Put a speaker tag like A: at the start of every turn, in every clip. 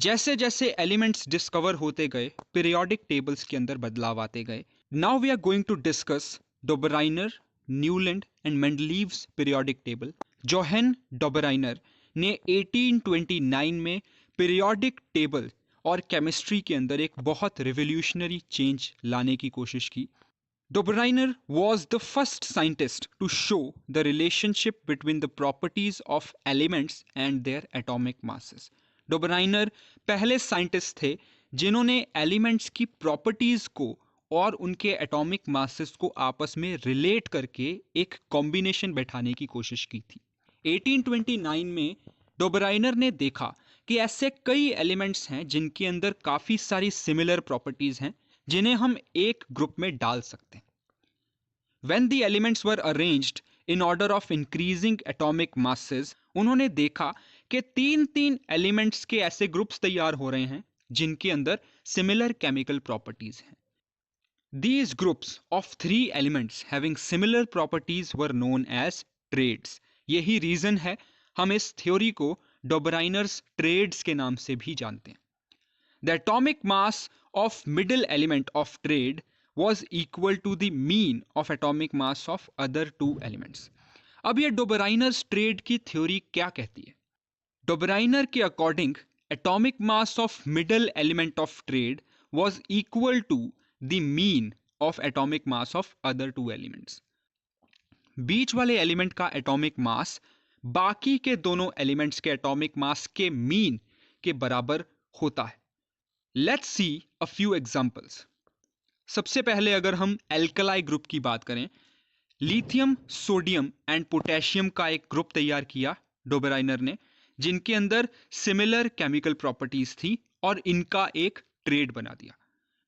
A: जैसे जैसे elements discover होते गए, पीरियोडिक टेबल्स के अंदर बदलाव आते गए. Now we are going to discuss Dobereiner, Newland and Mendeleev's periodic table. Johann Dobereiner ने 1829 में पीरियोडिक टेबल और केमिस्ट्री के अंदर एक बहुत रिवोल्यूशनरी चेंज लाने की कोशिश की. Dobereiner was the first scientist to show the relationship between the properties of elements and their atomic masses. Dobereiner पहले साइंटिस्ट थे जिन्होंने एलिमेंट्स की प्रॉपर्टीज को और उनके एटॉमिक मासेस को आपस में रिलेट करके एक कॉम्बिनेशन बैठाने की कोशिश की थी. 1829 में डोबराइनर ने देखा कि ऐसे कई एलिमेंट्स हैं जिनके अंदर काफी सारी सिमिलर प्रॉपर्टीज हैं जिन्हें हम एक ग्रुप में डाल सकते हैं. When the elements were arranged in order of increasing atomic masses, उन्होंने देखा कि तीन तीन एलिमेंट्स के ऐसे ग्रुप्स तैयार हो रहे हैं जिनके अंदर सिमिलर केमिकल प्रॉपर्टीज हैं. These groups of three elements having similar properties were known as trades. यही रीजन है हम इस थ्योरी को डोबराइनर्स ट्रेड्स के नाम से भी जानते हैं. The atomic mass of middle element of trade was equal to the mean of atomic mass of other two elements. अब ये डोबराइनर्स ट्रेड की थ्योरी क्या कहती है? डोबराइनर के according atomic mass of middle element of trade was equal to the mean of atomic mass of other two elements. बीच वाले element का atomic mass बाकी के दोनों एलिमेंट्स के एटॉमिक मास के मीन के बराबर होता है. Let's see a few examples. सबसे पहले अगर हम एल्कलाई ग्रुप की बात करें, लिथियम, सोडियम एंड पोटेशियम का एक ग्रुप तैयार किया डोबराइनर ने जिनके अंदर सिमिलर केमिकल प्रॉपर्टीज थी और इनका एक ट्रेड बना दिया.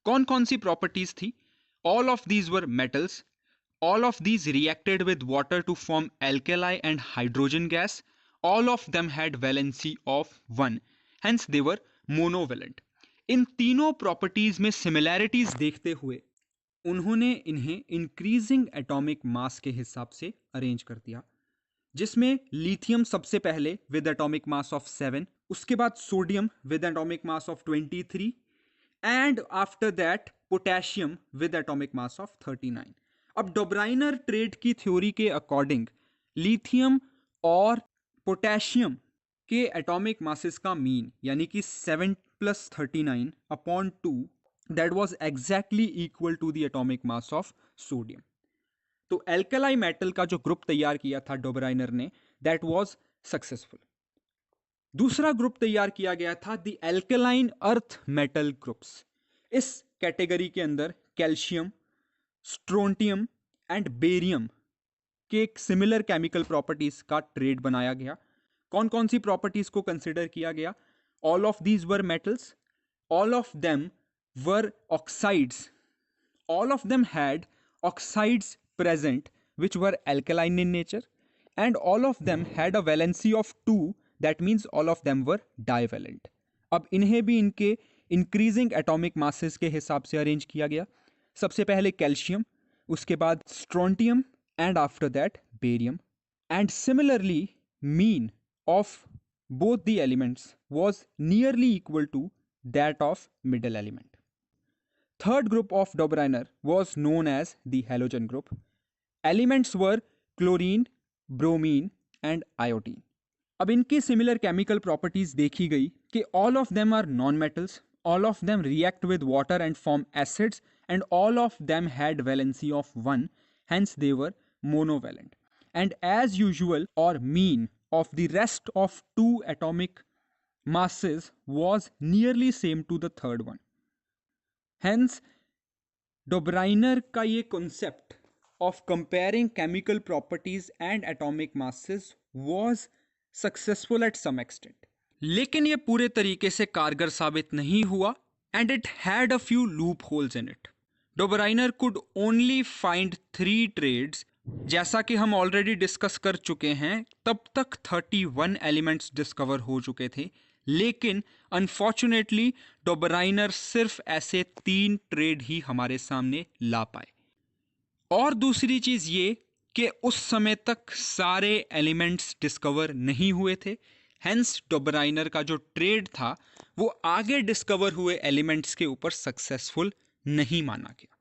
A: कौन कौन सी प्रॉपर्टीज थी? All of these were metals. All of these reacted with water to form alkali and hydrogen gas. All of them had valency of 1. Hence they were monovalent. इन तीनों प्रॉपर्टीज में सिमिलैरिटीज देखते हुए उन्होंने इन्हें इंक्रीजिंग एटॉमिक मास के हिसाब से arrange कर दिया, जिसमें लिथियम सबसे पहले विद एटॉमिक मास ऑफ 7, उसके बाद sodium with atomic mass of 23 and after that potassium with atomic mass of 39. अब डोबराइनर ट्रेड की थ्योरी के अकॉर्डिंग लिथियम और पोटेशियम के एटॉमिक मासेस का मीन यानी कि 7 + 39 upon 2 that was exactly equal to the atomic mass of sodium. तो alkali metal का जो ग्रुप तैयार किया था डोबराइनर ने दैट वाज सक्सेसफुल. दूसरा ग्रुप तैयार किया गया था the alkaline earth metal groups. इस कैटेगरी के अंदर कैल्शियम, स्ट्रोंटियम एंड बेरियम के एक सिमिलर केमिकल प्रॉपर्टीज का ट्रेड बनाया गया. कौन कौन सी प्रॉपर्टीज को कंसिडर किया गया? All of these were metals, all of them were oxides, all of them had oxides present which were alkaline in nature, and all of them had a valency of 2, that means all of them were divalent. अब इन्हें भी इनके increasing atomic masses के हिसाब से arrange किया गया. सबसे पहले कैल्शियम, उसके बाद strontium and after that barium. And similarly mean of both the elements was nearly equal to that of middle element. Third group of Dobereiner was known as the halogen group. Elements were chlorine, bromine and iodine. अब इनकी similar chemical properties देखी गई कि all of them are non-metals, all of them react with water and form acids, and all of them had valency of 1, hence they were monovalent. And as usual or mean of the rest of two atomic masses was nearly same to the third one. Hence, Dobereiner का ये concept of comparing chemical properties and atomic masses was successful at some extent. लेकिन ये पूरे तरीके से कारगर साबित नहीं हुआ and it had a few loopholes in it. Dobereiner could only find 3 triads. जैसा कि हम ऑलरेडी डिस्कस कर चुके हैं, तब तक 31 एलिमेंट्स डिस्कवर हो चुके थे, लेकिन अनफॉर्चुनेटली डोबराइनर सिर्फ ऐसे 3 ट्रेड ही हमारे सामने ला पाए. और दूसरी चीज ये कि उस समय तक सारे एलिमेंट्स डिस्कवर नहीं हुए थे, हेंस डोबराइनर का जो ट्रेड था वो आगे डिस्कवर हुए एलिमेंट्स के ऊपर सक्सेसफुल नहीं माना गया।